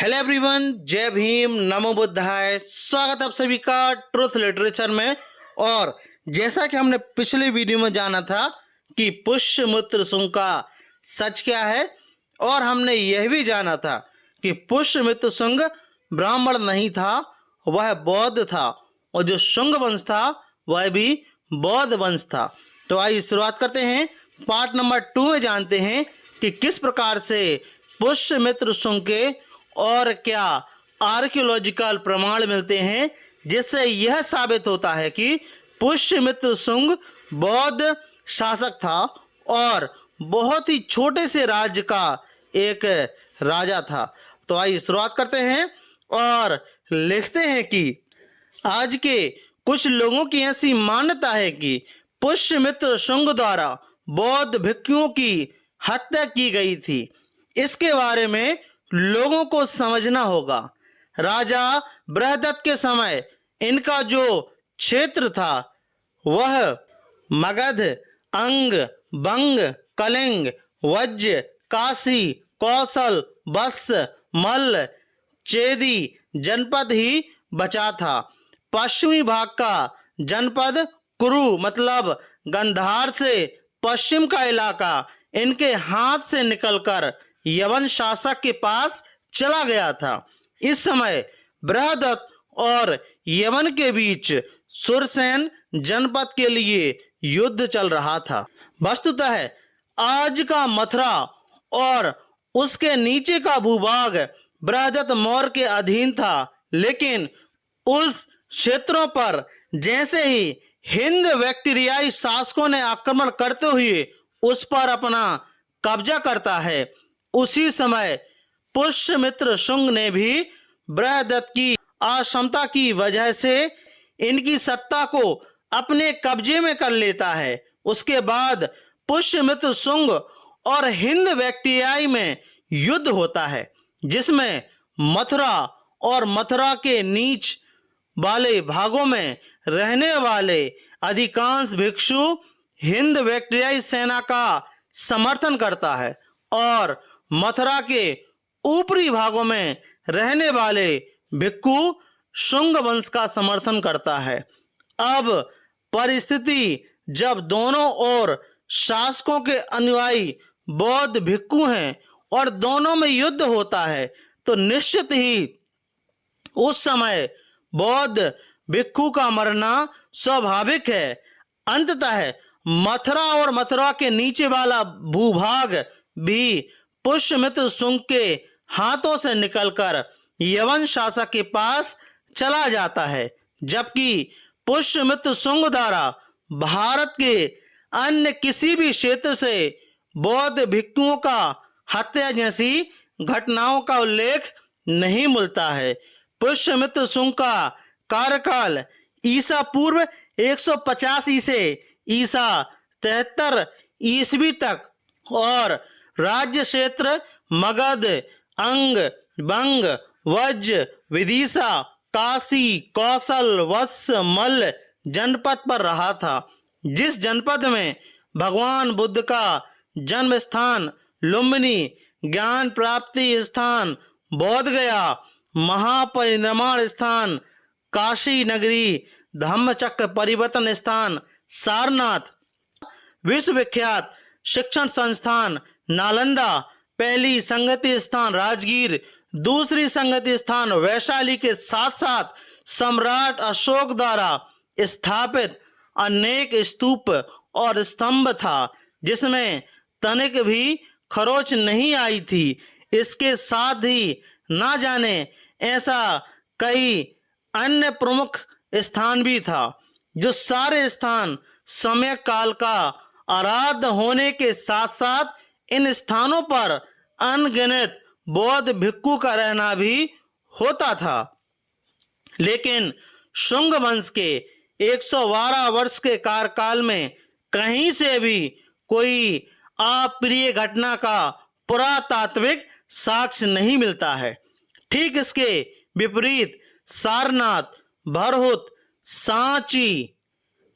Hello everyone, जय भीम, नमो बुद्धाय। स्वागत है आप सभी का ट्रुथ लिटरेचर में। और जैसा कि हमने पिछले वीडियो में जाना था कि पुष्यमित्र शुंग का सच क्या है, और हमने यह भी जाना था कि पुष्यमित्र शुंग ब्राह्मण नहीं था, वह बौद्ध था, और जो शुंग वंश था वह भी बौद्ध वंश था। तो आइए शुरुआत करते हैं। पार्ट नंबर 2 में जानते हैं कि किस प्रकार से पुष्यमित्र शुंग के और क्या आर्कियोलॉजिकल प्रमाण मिलते हैं जिससे यह साबित होता है कि पुष्यमित्र शुंग बौद्ध शासक था और बहुत ही छोटे से राज्य का एक राजा था। तो आइए शुरुआत करते हैं और लिखते हैं कि आज के कुछ लोगों की ऐसी मान्यता है कि पुष्यमित्र शुंग द्वारा बौद्ध भिक्षुओं की हत्या की गई थी। इसके बारे में लोगों को समझना होगा। राजा बृहदत्त के समय इनका जो क्षेत्र था वह मगध, अंग, बंग, कलिंग, वज्र, काशी, कौशल, वत्स, मल्ल, चेदी जनपद ही बचा था। पश्चिमी भाग का जनपद कुरु मतलब गंधार से पश्चिम का इलाका इनके हाथ से निकलकर यवन शासक के पास चला गया था। इस समय बृहदत्त और यवन के बीच सुरसेन जनपद के लिए युद्ध चल रहा था। वस्तुतः आज का मथुरा और उसके नीचे का भूभाग बृहदत्त मौर्य के अधीन था, लेकिन उस क्षेत्रों पर जैसे ही हिंद बैक्टीरियाई शासकों ने आक्रमण करते हुए उस पर अपना कब्जा करता है, उसी समय पुष्यमित्र शुंग ने भी बृहदत्त की अक्षमता की वजह से इनकी सत्ता को अपने कब्जे में कर लेता है। उसके बाद पुष्यमित्र शुंग और हिंद बैक्टीरियाई में युद्ध होता है, जिसमें मथुरा और मथुरा के नीच वाले भागों में रहने वाले अधिकांश भिक्षु हिंद बैक्टीरियाई सेना का समर्थन करता है और मथुरा के ऊपरी भागों में रहने वाले भिक्षु शुंग वंश का समर्थन करता है। अब परिस्थिति जब दोनों ओर शासकों के अनुयायी बौद्ध भिक्षु हैं और दोनों में युद्ध होता है, तो निश्चित ही उस समय बौद्ध भिक्षु का मरना स्वाभाविक है। अंततः मथुरा और मथुरा के नीचे वाला भूभाग भी पुष्यमित्र शुंग के हाथों से निकलकर यवन शासक के पास चला जाता है, जबकि पुष्यमित्र शुंग द्वारा भारत के अन्य किसी भी क्षेत्र से बौद्ध भिक्षुओं का हत्या जैसी घटनाओं का उल्लेख नहीं मिलता है। पुष्यमित्र शुंग का कार्यकाल ईसा पूर्व 185 से ईसा 73 ईस्वी तक और राज्य क्षेत्र मगध, अंग, बंग, वज्र, विदिशा, काशी, कौशल, वत्स, मल्ल जनपद पर रहा था। जिस जनपद में भगवान बुद्ध का जन्म स्थान लुम्बिनी, ज्ञान प्राप्ति स्थान बोध गया, महापरिनिर्वाण स्थान काशी नगरी, धम्मचक्र परिवर्तन स्थान सारनाथ, विश्वविख्यात शिक्षण संस्थान नालंदा, पहली संगति स्थान राजगीर, दूसरी संगति स्थान वैशाली के साथ साथ सम्राट अशोक द्वारा स्थापित अनेक स्तूप और स्तंभ था, जिसमें तनिक भी खरोच नहीं आई थी। इसके साथ ही ना जाने ऐसा कई अन्य प्रमुख स्थान भी था, जो सारे स्थान समय काल का आराध्य होने के साथ साथ इन स्थानों पर अनगिनत बौद्ध भिक्षु का रहना भी होता था। लेकिन शुंग वंश के 112 वर्ष के कार्यकाल में कहीं से भी कोई अप्रिय घटना का पुरातात्विक साक्ष्य नहीं मिलता है। ठीक इसके विपरीत सारनाथ, भरहुत, सांची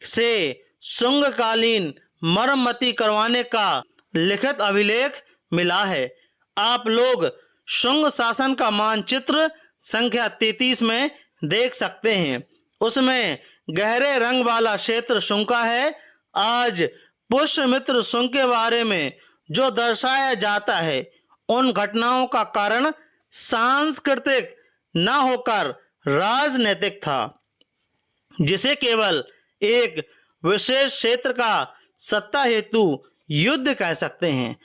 से शुंगकालीन मरम्मती करवाने का लिखित अभिलेख मिला है। आप लोग शुंग शासन का मानचित्र संख्या 33 में देख सकते हैं। उसमें गहरे रंग वाला क्षेत्र शुंग का है। आज पुष्यमित्र शुंग के बारे में जो दर्शाया जाता है उन घटनाओं का कारण सांस्कृतिक न होकर राजनीतिक था, जिसे केवल एक विशेष क्षेत्र का सत्ता हेतु युद्ध कह सकते हैं।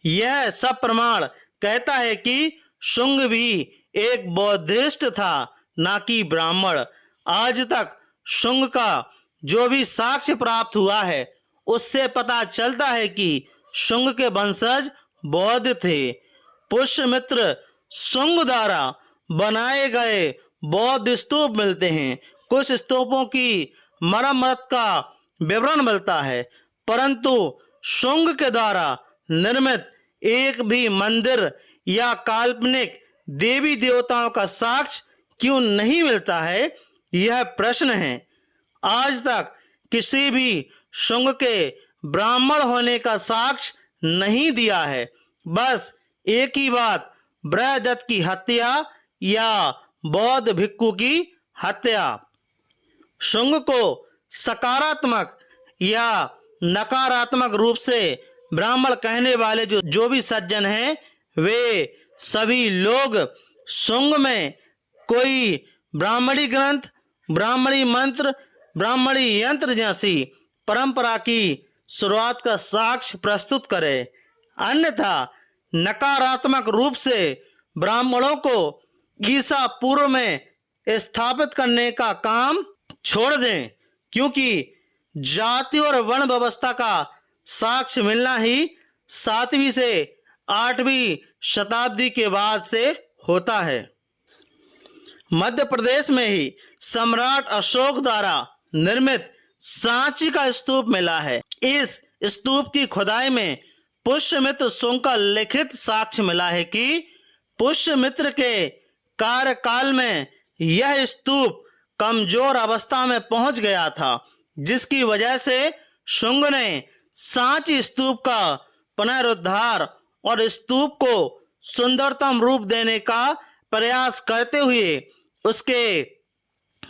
यह सब प्रमाण कहता है कि शुंग भी एक बौद्धिस्ट था, न कि ब्राह्मण। आज तक शुंग का जो भी साक्ष्य प्राप्त हुआ है उससे पता चलता है कि शुंग के वंशज बौद्ध थे। पुष्यमित्र शुंग द्वारा बनाए गए बौद्ध स्तूप मिलते हैं। कुछ स्तूपों की मरम्मत का विवरण मिलता है, परंतु शुंग के द्वारा निर्मित एक भी मंदिर या काल्पनिक देवी देवताओं का साक्ष्य क्यों नहीं मिलता है, यह प्रश्न है। आज तक किसी भी शुंग के ब्राह्मण होने का साक्ष्य नहीं दिया है। बस एक ही बात, बृहदत्त की हत्या या बौद्ध भिक्षु की हत्या। शुंग को सकारात्मक या नकारात्मक रूप से ब्राह्मण कहने वाले जो भी सज्जन हैं, वे सभी लोग शुंग में कोई ब्राह्मणी ग्रंथ, ब्राह्मणी मंत्र, ब्राह्मणी यंत्र जैसी परंपरा की शुरुआत का साक्ष्य प्रस्तुत करें। अन्यथा नकारात्मक रूप से ब्राह्मणों को ईसा पूर्व में स्थापित करने का काम छोड़ दें, क्योंकि जाति और वर्ण व्यवस्था का साक्ष्य मिलना ही 7वीं से 8वीं शताब्दी के बाद से होता है। मध्य प्रदेश में ही सम्राट अशोक द्वारा निर्मित सांची का स्तूप मिला है। इस स्तूप की खुदाई में पुष्यमित्र शुंग का लिखित साक्ष्य मिला है कि पुष्यमित्र के कार्यकाल में यह स्तूप कमजोर अवस्था में पहुंच गया था, जिसकी वजह से शुंग ने सांची स्तूप का पुनरुद्धार और स्तूप को सुंदरतम रूप देने का प्रयास करते हुए उसके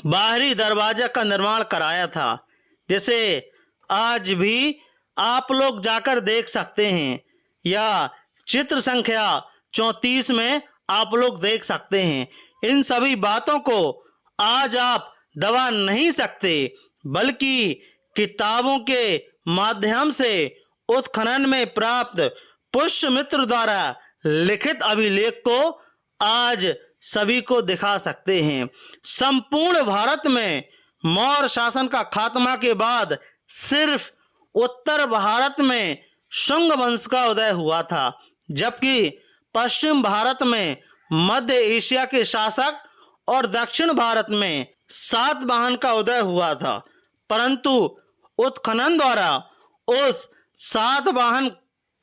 बाहरी दरवाजा का निर्माण कराया था, जिसे आज भी आप लोग जाकर देख सकते हैं या चित्र संख्या 34 में आप लोग देख सकते हैं। इन सभी बातों को आज आप दबा नहीं सकते, बल्कि किताबों के माध्यम से उत्खनन में प्राप्त पुष्यमित्र द्वारा लिखित अभिलेख को आज सभी को दिखा सकते हैं। संपूर्ण भारत में मौर्य शासन का खात्मा के बाद सिर्फ उत्तर भारत में शुंग वंश का उदय हुआ था, जबकि पश्चिम भारत में मध्य एशिया के शासक और दक्षिण भारत में सातवाहन का उदय हुआ था। परंतु उत्खनन द्वारा उस सातवाहन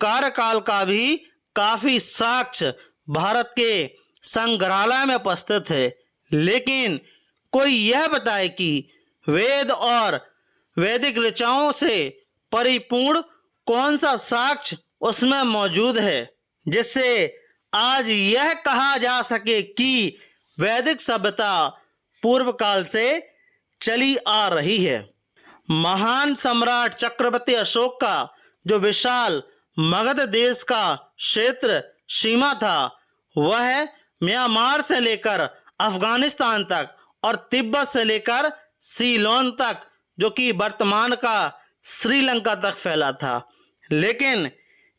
कार्यकाल का भी काफी साक्ष्य भारत के संग्रहालय में उपस्थित है। लेकिन कोई यह बताए कि वेद और वैदिक ऋचाओं से परिपूर्ण कौन सा साक्ष्य उसमें मौजूद है, जिससे आज यह कहा जा सके कि वैदिक सभ्यता पूर्व काल से चली आ रही है। महान सम्राट चक्रवर्ती अशोक का जो विशाल मगध देश का क्षेत्र सीमा था, वह म्यांमार से लेकर अफगानिस्तान तक और तिब्बत से लेकर सीलोन तक, जो कि वर्तमान का श्रीलंका तक फैला था। लेकिन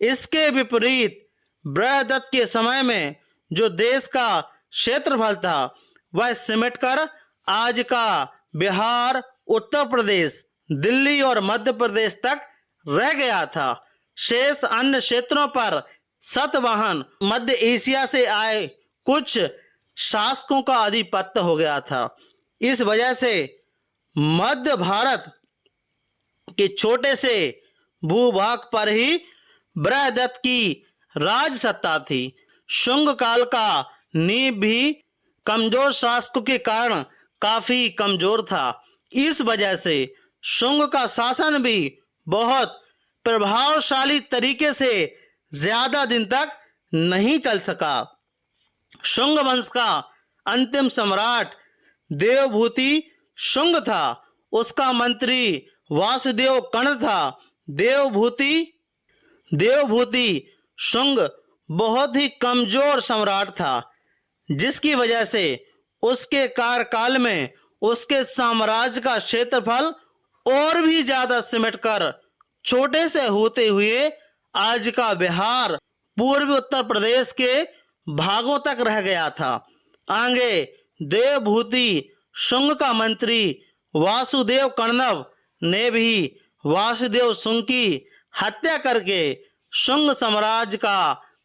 इसके विपरीत बृहदत्त के समय में जो देश का क्षेत्रफल था, वह सिमटकर आज का बिहार, उत्तर प्रदेश, दिल्ली और मध्य प्रदेश तक रह गया था। शेष अन्य क्षेत्रों पर सातवाहन मध्य एशिया से आए कुछ शासकों का आधिपत्य हो गया था। इस वजह से मध्य भारत के छोटे से भूभाग पर ही बृहदत्त की राज सत्ता थी। शुंग काल का नींव भी कमजोर शासकों के कारण काफी कमजोर था। इस वजह से शुंग का शासन भी बहुत प्रभावशाली तरीके से ज्यादा दिन तक नहीं चल सका। शुंग वंश का अंतिम सम्राट देवभूति शुंग था। उसका मंत्री वासुदेव कर्ण था। देवभूति शुंग बहुत ही कमजोर सम्राट था, जिसकी वजह से उसके कार्यकाल में उसके साम्राज्य का क्षेत्रफल और भी ज्यादा सिमटकर छोटे से होते हुए आज का बिहार, पूर्वी उत्तर प्रदेश के भागों तक रह गया था। आगे देवभूति शुंग का मंत्री वासुदेव कण्व ने भी वासुदेव शुंग की हत्या करके शुंग साम्राज्य का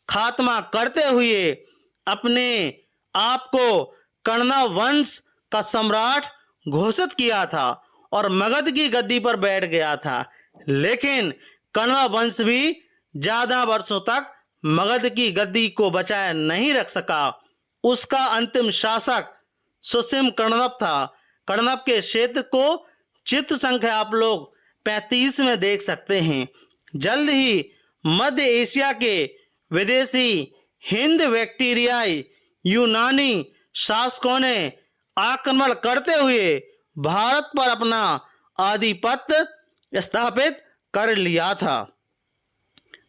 खात्मा करते हुए अपने आप को कण्व वंश का सम्राट घोषित किया था और मगध की गद्दी पर बैठ गया था। लेकिन कण्व वंश भी ज्यादा वर्षों तक मगध की गद्दी को बचाए नहीं रख सका। उसका अंतिम शासक सुसिम कण्व था। कण्व के क्षेत्र को चित्र संख्या आप लोग 35 में देख सकते हैं। जल्द ही मध्य एशिया के विदेशी हिंद बैक्टीरियाई यूनानी शासकों ने आक्रमण करते हुए भारत पर अपना आधिपत्य स्थापित कर लिया था।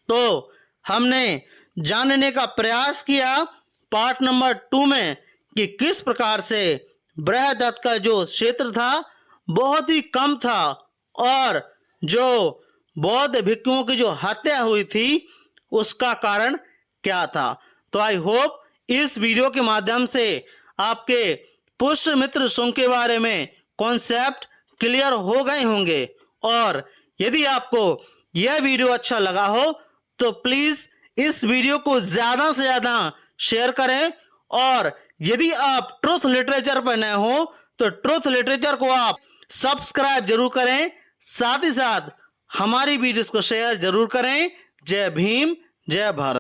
तो हमने जानने का प्रयास किया पार्ट नंबर 2 में कि किस प्रकार से बृहदत्त का जो क्षेत्र था बहुत ही कम था और जो बौद्ध भिक्षुओं की जो हत्या हुई थी उसका कारण क्या था। तो आई होप इस वीडियो के माध्यम से आपके पुष्यमित्र शुंग के बारे में कॉन्सेप्ट क्लियर हो गए होंगे। और यदि आपको यह वीडियो अच्छा लगा हो तो प्लीज इस वीडियो को ज्यादा से ज्यादा शेयर करें। और यदि आप ट्रुथ लिटरेचर पर नए हो तो ट्रुथ लिटरेचर को आप सब्सक्राइब जरूर करें, साथ ही साथ हमारी वीडियोस को शेयर जरूर करें। जय भीम, जय भारत।